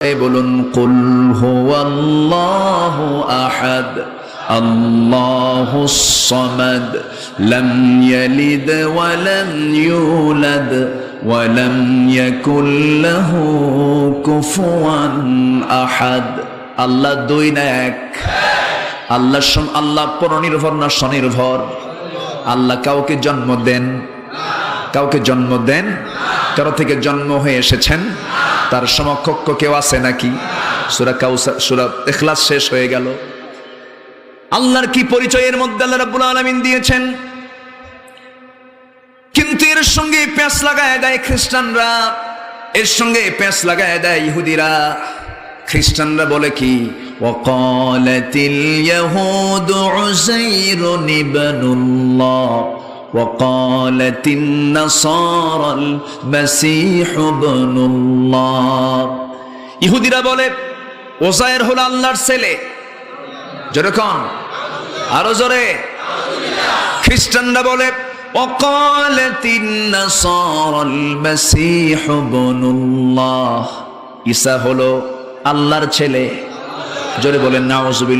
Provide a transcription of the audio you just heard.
বলুন কুল হুয়াল্লাহু আহাদ আল্লাহুস সামাদ লাম ইয়ালিদ ওয়া লাম ইউলাদ ওয়া লাম ইয়াকুল লাহু কুফুয়ান আহাদ। আল্লাহ দুই না এক। আল্লাহ পরনির্ভর না স্বনির্ভর? আল্লাহ কাউকে জন্ম দেন? কাউকে জন্ম দেন? কারো থেকে জন্ম হয়ে এসেছেন? তার সমকক্ষ কেউ আছে নাকি? সূরা কাউসার, সূরা ইখলাস শেষ হয়ে গেল। আল্লাহর কি পরিচয় এর মধ্যে আল্লাহ রাব্বুল আলামিন দিয়েছেন, কিন্তু এর সঙ্গে প্যাঁচ লাগায় দেয় খ্রিস্টানরা, এর সঙ্গে প্যাঁচ লাগায় দেয় ইহুদিরা। খ্রিস্টানরা বলে কি, ওয়াকালাতিল ইয়াহুদু উযাইরুন ইবনুল্লাহ وقالت النصارى المسيح ابن الله। ইহুদিরা বলে ওজায়ের হলো আল্লাহর ছেলে। জোরে কোন, আরো জোরে। খ্রিস্টানরা বলে وقالت النصارى المسيح ابن الله, ঈসা হলো আল্লাহর ছেলে। জোরে বলেন নাউযুবিল্লাহ।